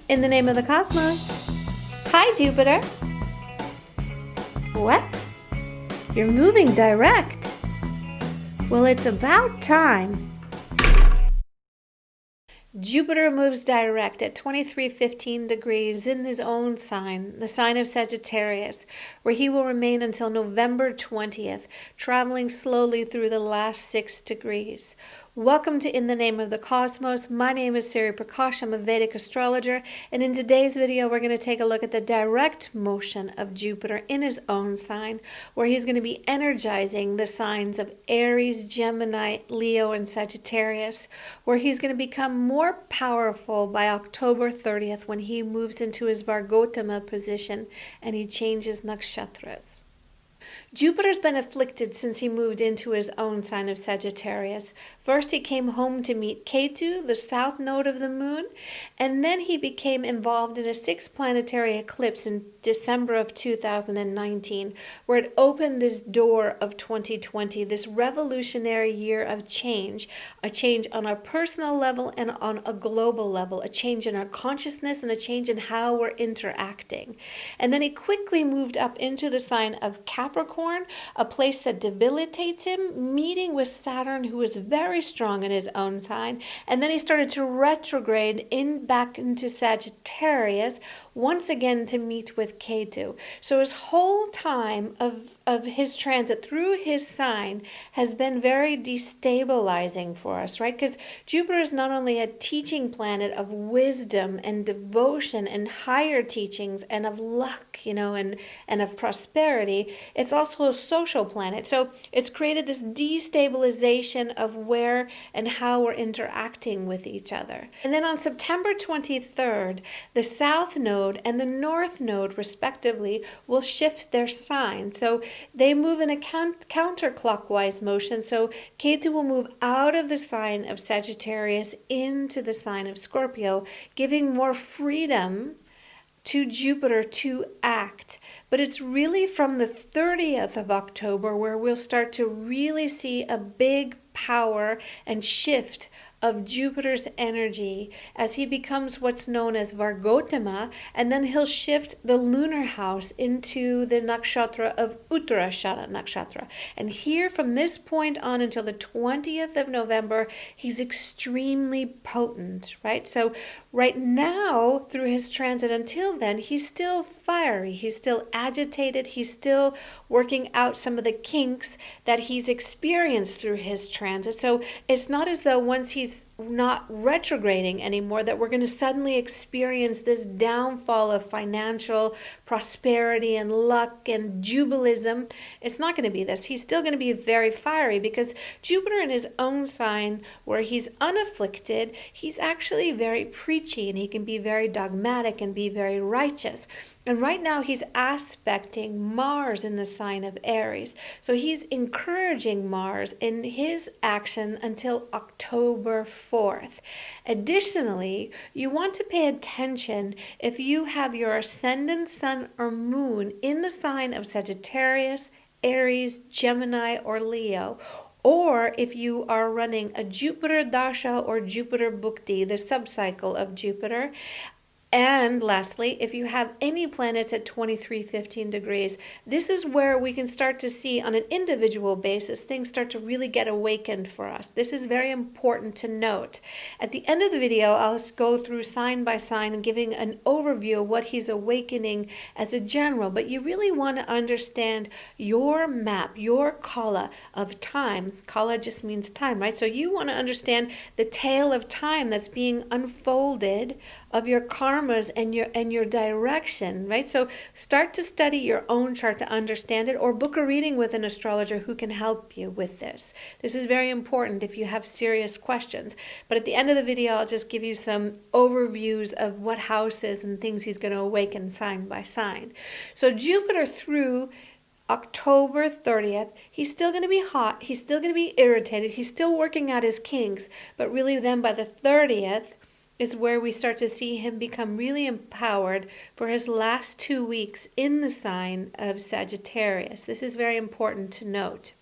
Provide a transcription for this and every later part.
In the name of the cosmos. Hi, Jupiter. What? You're moving direct. Well, it's about time. Jupiter moves direct at 23:15 degrees in his own sign, the sign of Sagittarius, where he will remain until November 20th, traveling slowly through the last 6 degrees. Welcome to In the Name of the Cosmos. My name is Siri Prakash. I'm a Vedic astrologer, and in today's video we're going to take a look at the direct motion of Jupiter in his own sign, where he's going to be energizing the signs of Aries, Gemini, Leo, and Sagittarius, where he's going to become more powerful by October 30th when he moves into his Vargotima position and he changes nakshatras. Jupiter's been afflicted since he moved into his own sign of Sagittarius. First, he came home to meet Ketu, the south node of the moon, and then he became involved in a 6-planetary eclipse in December of 2019, where it opened this door of 2020, this revolutionary year of change, a change on a personal level and on a global level, a change in our consciousness and a change in how we're interacting. And then he quickly moved up into the sign of Capricorn, a place that debilitates him, meeting with Saturn, who is very strong in his own sign, and then he started to retrograde back into Sagittarius once again to meet with Ketu. So his whole time of his transit through his sign has been very destabilizing for us, right? Because Jupiter is not only a teaching planet of wisdom and devotion and higher teachings and of luck, and of prosperity, it's also a social planet. So it's created this destabilization of where and how we're interacting with each other. And then on September 23rd, the South Node and the North Node, respectively, will shift their sign. So they move in a counterclockwise motion. So Ketu will move out of the sign of Sagittarius into the sign of Scorpio, giving more freedom to Jupiter to act. But it's really from the 30th of October where we'll start to really see a big power and shift of Jupiter's energy as he becomes what's known as Vargotima, and then he'll shift the lunar house into the nakshatra of Uttarashada nakshatra. And here from this point on until the 20th of November, he's extremely potent, right? So right now, through his transit until then, he's still fiery, he's still agitated, he's still working out some of the kinks that he's experienced through his transit. So it's not as though once he's not retrograding anymore that we're going to suddenly experience this downfall of financial prosperity and luck and jubilism. It's not going to be this. He's still going to be very fiery because Jupiter in his own sign, where he's unafflicted, he's actually very preachy and he can be very dogmatic and be very righteous. And right now he's aspecting Mars in the sign of Aries. So he's encouraging Mars in his action until October 4th. Additionally, you want to pay attention if you have your ascendant sun or moon in the sign of Sagittarius, Aries, Gemini, or Leo, or if you are running a Jupiter Dasha or Jupiter Bhukti, the subcycle of Jupiter. And lastly, if you have any planets at 23:15 degrees, this is where we can start to see on an individual basis, things start to really get awakened for us. This is very important to note. At the end of the video, I'll go through sign by sign and giving an overview of what he's awakening as a general. But you really want to understand your map, your kala of time. Kala just means time, right? So you want to understand the tale of time that's being unfolded of your karmas and your direction, right? So start to study your own chart to understand it, or book a reading with an astrologer who can help you with this. This is very important if you have serious questions. But at the end of the video, I'll just give you some overviews of what houses and things he's going to awaken sign by sign. So Jupiter through October 30th, he's still going to be hot, he's still going to be irritated, he's still working out his kinks, but really then by the 30th, is where we start to see him become really empowered for his last 2 weeks in the sign of Sagittarius. This is very important to note.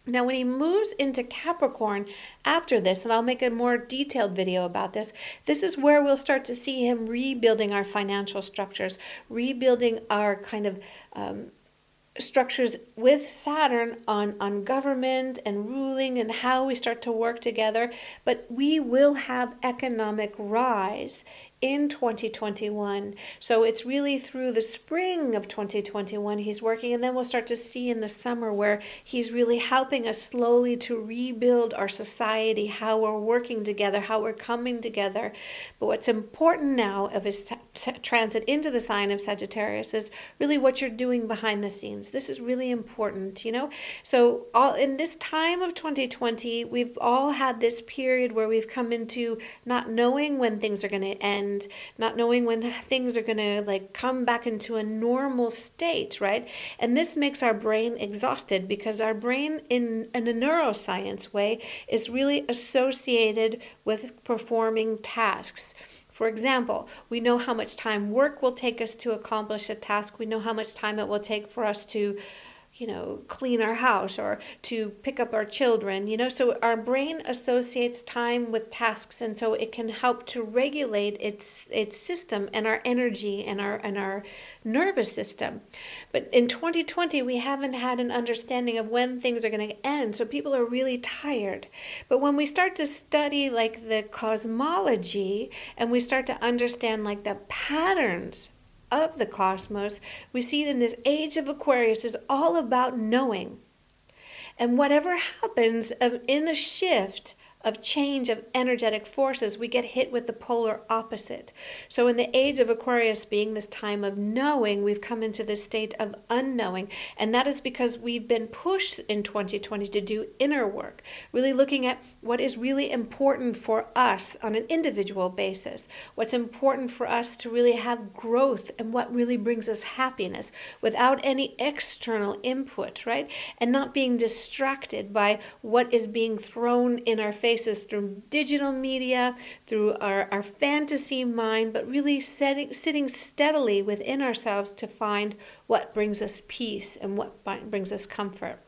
Now, when he moves into Capricorn after this, and I'll make a more detailed video about this, this is where we'll start to see him rebuilding our financial structures, rebuilding our kind of structures with Saturn on government and ruling and how we start to work together. But we will have economic rise in 2021. So it's really through the spring of 2021 he's working, and then we'll start to see in the summer where he's really helping us slowly to rebuild our society, how we're working together, how we're coming together. But what's important now of his transit into the sign of Sagittarius is really what you're doing behind the scenes. This is really important, you know. So all in this time of 2020, we've all had this period where we've come into not knowing when things are going to end, not knowing when things are going to like come back into a normal state, right? And this makes our brain exhausted because our brain in a neuroscience way is really associated with performing tasks. For example, we know how much time work will take us to accomplish a task. We know how much time it will take for us to clean our house or to pick up our children, so our brain associates time with tasks, and so it can help to regulate its system and our energy and our nervous system. But in 2020, we haven't had an understanding of when things are going to end, so people are really tired. But when we start to study like the cosmology and we start to understand like the patterns of the cosmos, we see in this age of Aquarius is all about knowing. And whatever happens in a shift of change of energetic forces, we get hit with the polar opposite. So in the age of Aquarius being this time of knowing, we've come into this state of unknowing. And that is because we've been pushed in 2020 to do inner work, really looking at what is really important for us on an individual basis, what's important for us to really have growth and what really brings us happiness without any external input, right? And not being distracted by what is being thrown in our faces through digital media, through our fantasy mind, but really sitting steadily within ourselves to find what brings us peace and what brings us comfort.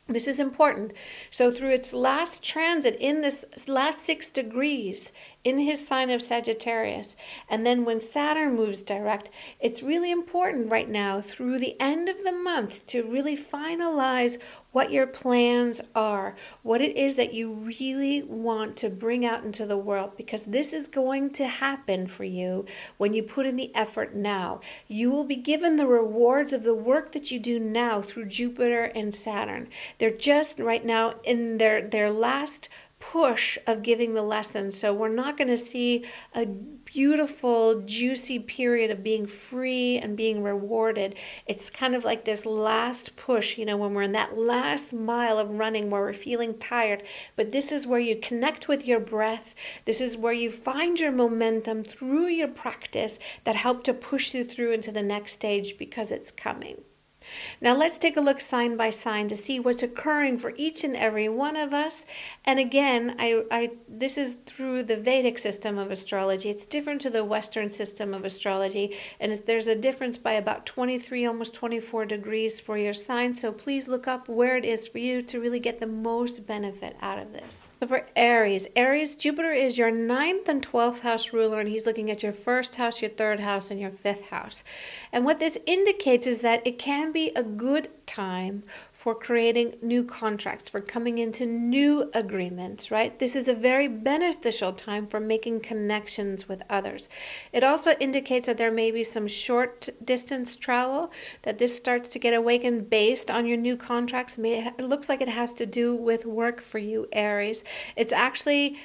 This is important. So through its last transit in this last 6 degrees in his sign of Sagittarius, and then when Saturn moves direct, it's really important right now through the end of the month to really finalize what your plans are, what it is that you really want to bring out into the world, because this is going to happen for you when you put in the effort now. You will be given the rewards of the work that you do now through Jupiter and Saturn. They're just right now in their last push of giving the lesson. So we're not going to see a beautiful, juicy period of being free and being rewarded. It's kind of like this last push, when we're in that last mile of running where we're feeling tired. But this is where you connect with your breath. This is where you find your momentum through your practice that help to push you through into the next stage, because it's coming. Now let's take a look sign by sign to see what's occurring for each and every one of us. And again, this is through the Vedic system of astrology. It's different to the Western system of astrology, and there's a difference by about 23, almost 24 degrees for your sign. So please look up where it is for you to really get the most benefit out of this. So for Aries, Jupiter is your 9th and 12th house ruler, and he's looking at your 1st house, your 3rd house, and your 5th house. And what this indicates is that it can be a good time for creating new contracts, for coming into new agreements, right? This is a very beneficial time for making connections with others. It also indicates that there may be some short distance travel, that this starts to get awakened based on your new contracts. It looks like it has to do with work for you, Aries. It's actually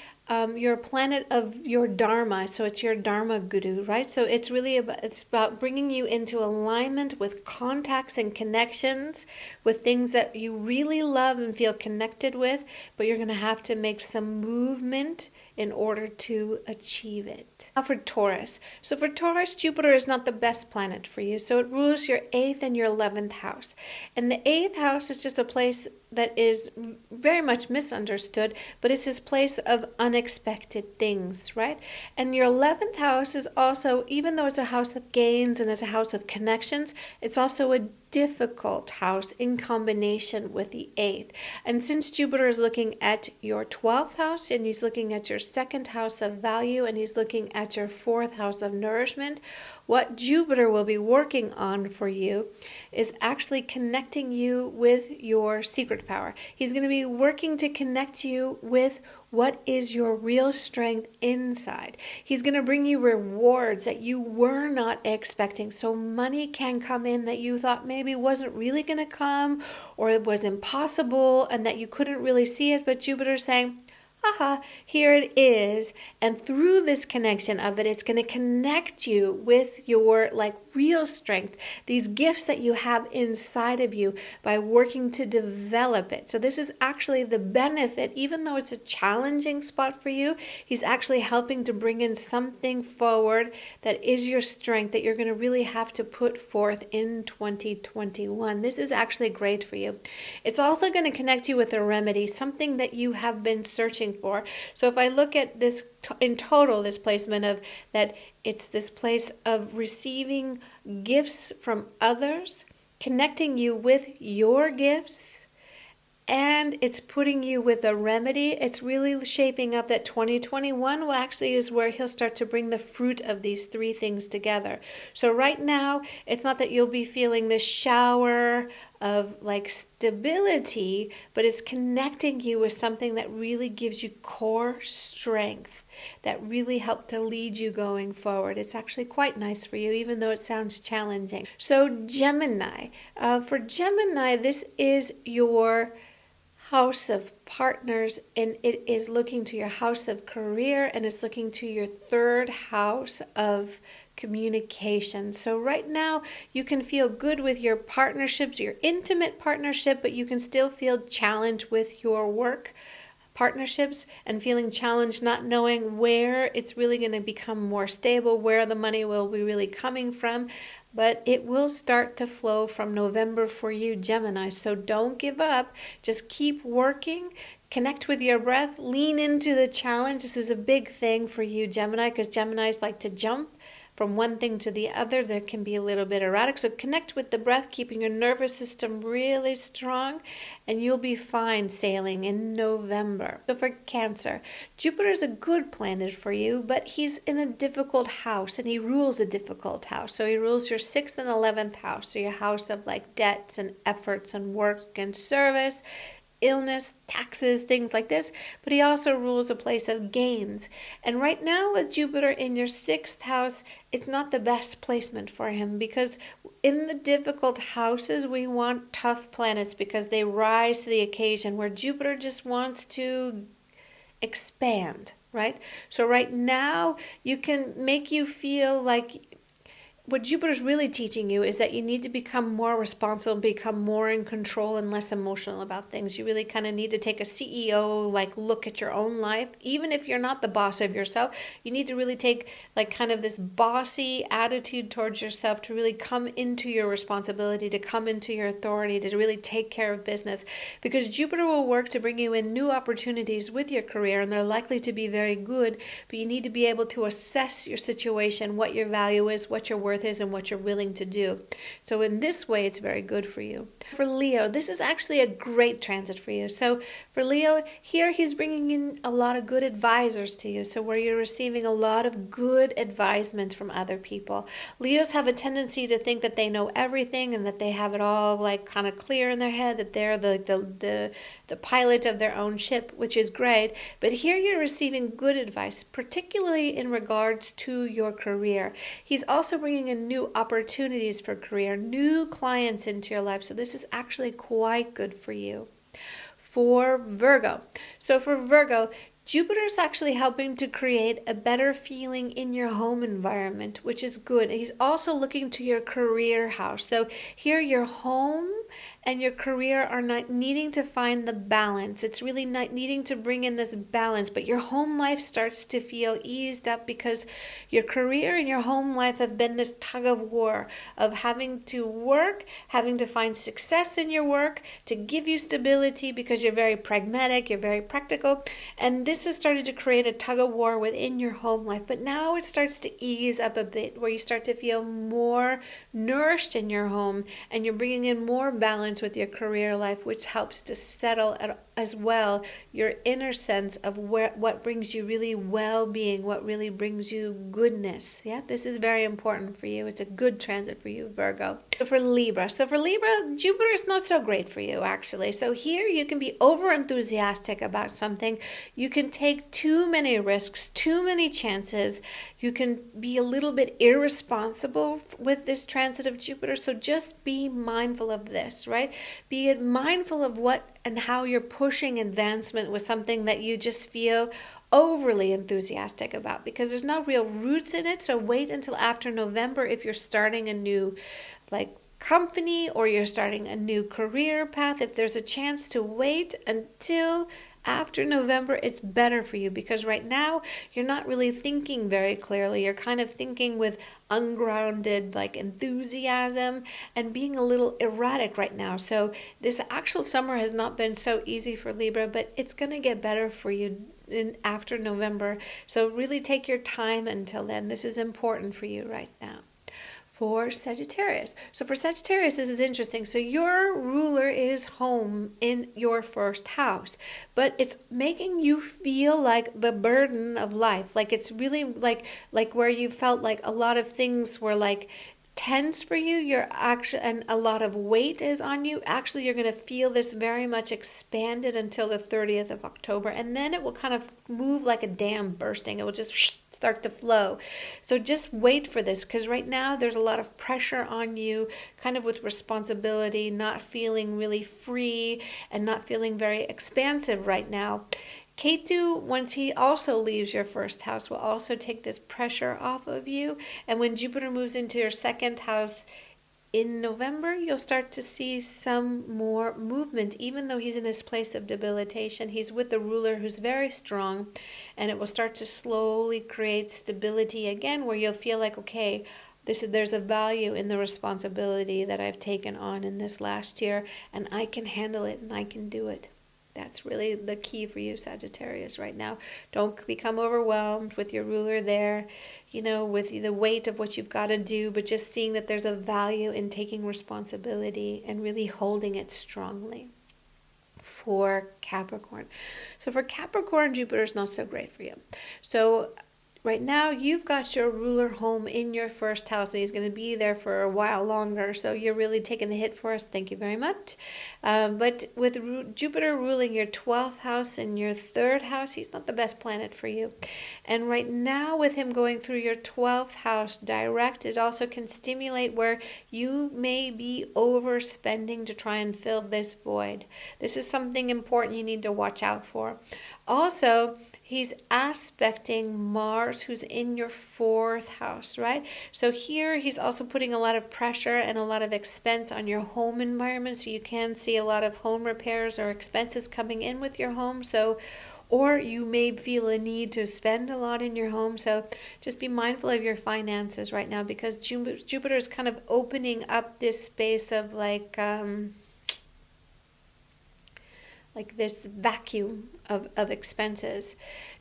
your planet of your Dharma, so it's your Dharma guru, right? So it's really about bringing you into alignment with contacts and connections, with things that you really love and feel connected with, but you're going to have to make some movement in order to achieve it. Now for Taurus. So for Taurus, Jupiter is not the best planet for you. So it rules your 8th and your 11th house. And the 8th house is just a place that is very much misunderstood, but it's this place of unexpected things, right? And your 11th house is also, even though it's a house of gains and it's a house of connections, it's also a difficult house in combination with the 8th. And since Jupiter is looking at your 12th house, and he's looking at your 2nd house of value, and he's looking at your 4th house of nourishment, what Jupiter will be working on for you is actually connecting you with your secret power. He's going to be working to connect you with what is your real strength inside. He's going to bring you rewards that you were not expecting. So money can come in that you thought maybe wasn't really going to come, or it was impossible and that you couldn't really see it. But Jupiter's saying, aha, here it is. And through this connection of it, it's going to connect you with your real strength, these gifts that you have inside of you, by working to develop it. So this is actually the benefit. Even though it's a challenging spot for you, he's actually helping to bring in something forward that is your strength that you're going to really have to put forth in 2021. This is actually great for you. It's also going to connect you with a remedy, something that you have been searching for. So if I look at this in total, this placement of that, it's this place of receiving gifts from others, connecting you with your gifts, and it's putting you with a remedy. It's really shaping up that 2021 actually is where he'll start to bring the fruit of these 3 things together. So right now, it's not that you'll be feeling this shower of stability, but it's connecting you with something that really gives you core strength, that really help to lead you going forward. It's actually quite nice for you, even though it sounds challenging. So Gemini, for Gemini, this is your house of partners, and it is looking to your house of career, and it's looking to your 3rd house of communication. So right now you can feel good with your partnerships, your intimate partnership, but you can still feel challenged with your work partnerships and feeling challenged, not knowing where it's really going to become more stable, where the money will be really coming from. But it will start to flow from November for you, Gemini. So don't give up. Just keep working. Connect with your breath. Lean into the challenge. This is a big thing for you, Gemini, because Geminis like to jump from one thing to the other. There can be a little bit erratic. So connect with the breath, keeping your nervous system really strong, and you'll be fine sailing in November. So for Cancer, Jupiter is a good planet for you, but he's in a difficult house, and he rules a difficult house. So he rules your 6th and 11th house, so your house of debts and efforts and work and service, illness, taxes, things like this, but he also rules a place of gains. And right now with Jupiter in your 6th house, it's not the best placement for him, because in the difficult houses, we want tough planets because they rise to the occasion, where Jupiter just wants to expand, right? So right now, you can make you feel like what Jupiter's really teaching you is that you need to become more responsible, become more in control and less emotional about things. You really kind of need to take a CEO look at your own life. Even if you're not the boss of yourself, you need to really take kind of this bossy attitude towards yourself to really come into your responsibility, to come into your authority, to really take care of business. Because Jupiter will work to bring you in new opportunities with your career, and they're likely to be very good, but you need to be able to assess your situation, what your value is, what your worth is, and what you're willing to do. So in this way, it's very good for you. For Leo, this is actually a great transit for you. So for Leo, here he's bringing in a lot of good advisors to you. So where you're receiving a lot of good advisement from other people. Leos have a tendency to think that they know everything and that they have it all kind of clear in their head, that they're the pilot of their own ship, which is great. But here you're receiving good advice, particularly in regards to your career. He's also bringing in new opportunities for career, new clients into your life. So this is actually quite good for you. For Virgo. So for Virgo, Jupiter's actually helping to create a better feeling in your home environment, which is good. He's also looking to your career house. So here your home and your career are not needing to find the balance. It's really not needing to bring in this balance, but your home life starts to feel eased up because your career and your home life have been this tug of war of having to work, having to find success in your work to give you stability because you're very pragmatic, you're very practical, and this has started to create a tug of war within your home life. But now it starts to ease up a bit, where you start to feel more nourished in your home, and you're bringing in more balance with your career life, which helps to settle as well your inner sense of what brings you really well-being, what really brings you goodness. Yeah, this is very important for you. It's a good transit for you, Virgo. So for Libra, Jupiter is not so great for you, actually. So here you can be over enthusiastic about something. You can take too many risks, too many chances. You can be a little bit irresponsible with this transit of Jupiter. So just be mindful of this, right? Be mindful of what and how you're pushing advancement with something that you just feel overly enthusiastic about, because there's no real roots in it. So wait until after November if you're starting a new company or you're starting a new career path. If there's a chance to wait until after November, it's better for you, because right now you're not really thinking very clearly. You're kind of thinking with ungrounded enthusiasm and being a little erratic right now. So this actual summer has not been so easy for Libra, but it's going to get better for you after November. So really take your time until then. This is important for you right now. For Sagittarius. So for Sagittarius, this is interesting. So your ruler is home in your first house, but it's making you feel like the burden of life. Like it's really like where you felt like a lot of things were tense for you, and a lot of weight is on you. Actually, you're going to feel this very much expanded until the 30th of October, and then it will kind of move like a dam bursting. It will just start to flow. So just wait for this, because right now there's a lot of pressure on you, kind of with responsibility, not feeling really free and not feeling very expansive right now. Ketu, once he also leaves your first house, will also take this pressure off of you. And when Jupiter moves into your second house in November, you'll start to see some more movement. Even though he's in his place of debilitation, he's with the ruler who's very strong, and it will start to slowly create stability again, where you'll feel like, okay, there's a value in the responsibility that I've taken on in this last year, and I can handle it and I can do it. That's really the key for you, Sagittarius, right now. Don't become overwhelmed with your ruler there, with the weight of what you've got to do, but just seeing that there's a value in taking responsibility and really holding it strongly. For Capricorn. So for Capricorn, Jupiter's not so great for you. So right now, you've got your ruler home in your first house, and he's going to be there for a while longer. So you're really taking the hit for us. Thank you very much. But with Jupiter ruling your 12th house and your 3rd house, he's not the best planet for you. And right now, with him going through your 12th house direct, it also can stimulate where you may be overspending to try and fill this void. This is something important you need to watch out for. Also, he's aspecting Mars, who's in your 4th house, right? So here he's also putting a lot of pressure and a lot of expense on your home environment. So you can see a lot of home repairs or expenses coming in with your home. Or you may feel a need to spend a lot in your home. So just be mindful of your finances right now, because Jupiter is kind of opening up this space of this vacuum of expenses.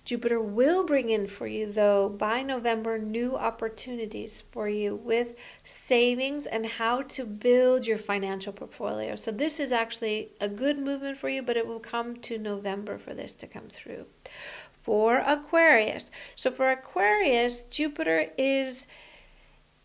Jupiter will bring in for you, though, by November, new opportunities for you with savings and how to build your financial portfolio. So this is actually a good movement for you, but it will come to November for this to come through. For Aquarius. So for Aquarius, Jupiter is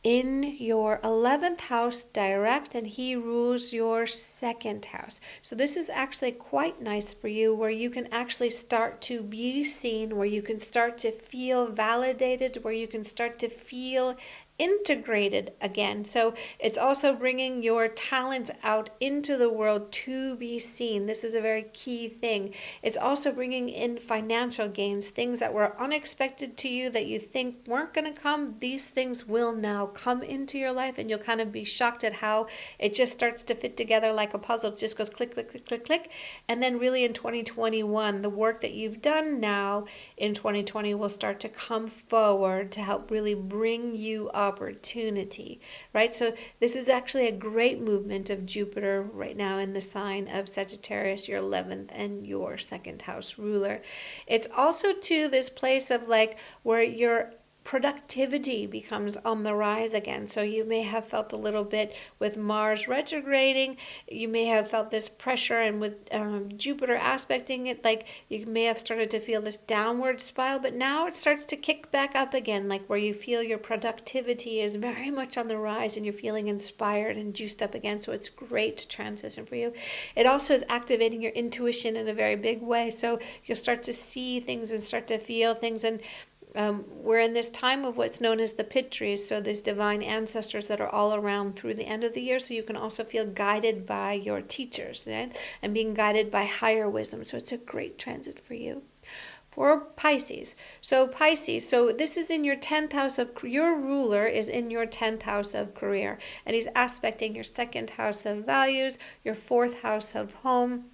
in your 11th house direct, and he rules your 2nd house. So this is actually quite nice for you, where you can actually start to be seen, where you can start to feel validated, where you can start to feel integrated again. So it's also bringing your talents out into the world to be seen. This is a very key thing. It's also bringing in financial gains, things that were unexpected to you that you think weren't going to come. These things will now come into your life, and you'll kind of be shocked at how it just starts to fit together like a puzzle. It just goes click, click, click, click, click. And then really in 2021, the work that you've done now in 2020 will start to come forward to help really bring you opportunity, right? So this is actually a great movement of Jupiter right now in the sign of Sagittarius, your 11th and your second house ruler. It's also to this place of like where your productivity becomes on the rise again. So you may have felt a little bit with Mars retrograding, you may have felt this pressure, and with Jupiter aspecting it, like you may have started to feel this downward spiral, but now it starts to kick back up again, like where you feel your productivity is very much on the rise and you're feeling inspired and juiced up again. So it's great transition for you. It also is activating your intuition in a very big way. So you'll start to see things and start to feel things, and we're in this time of what's known as the Pitris, so these divine ancestors that are all around through the end of the year. So you can also feel guided by your teachers, right? And being guided by higher wisdom. So it's a great transit for you. For Pisces, so this is in your 10th house of, your ruler is in your 10th house of career, and he's aspecting your 2nd house of values, your 4th house of home.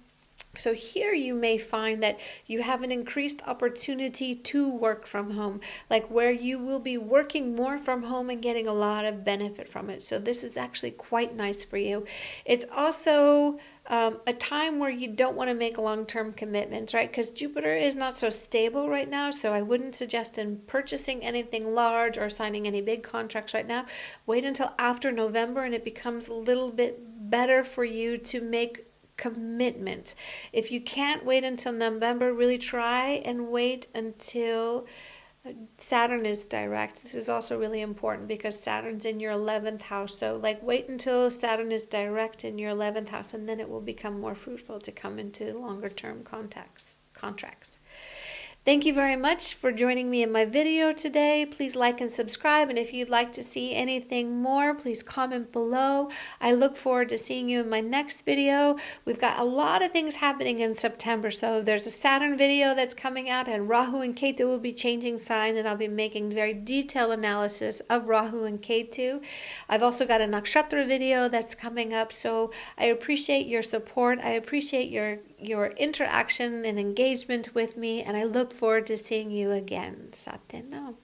So here you may find that you have an increased opportunity to work from home, like where you will be working more from home and getting a lot of benefit from it. So this is actually quite nice for you. It's also a time where you don't want to make long-term commitments, right? Because Jupiter is not so stable right now, so I wouldn't suggest in purchasing anything large or signing any big contracts right now. Wait until after November and it becomes a little bit better for you to make commitment. If you can't wait until November, really try and wait until Saturn is direct. This is also really important because Saturn's in your 11th house. So like wait until Saturn is direct in your 11th house, and then it will become more fruitful to come into longer term contracts. Thank you very much for joining me in my video today. Please like and subscribe, and if you'd like to see anything more, please comment below. I look forward to seeing you in my next video. We've got a lot of things happening in September, so there's a Saturn video that's coming out, and Rahu and Ketu will be changing signs, and I'll be making very detailed analysis of Rahu and Ketu. I've also got a nakshatra video that's coming up, so I appreciate your support. I appreciate your interaction and engagement with me, and I look forward to seeing you again. Satnam.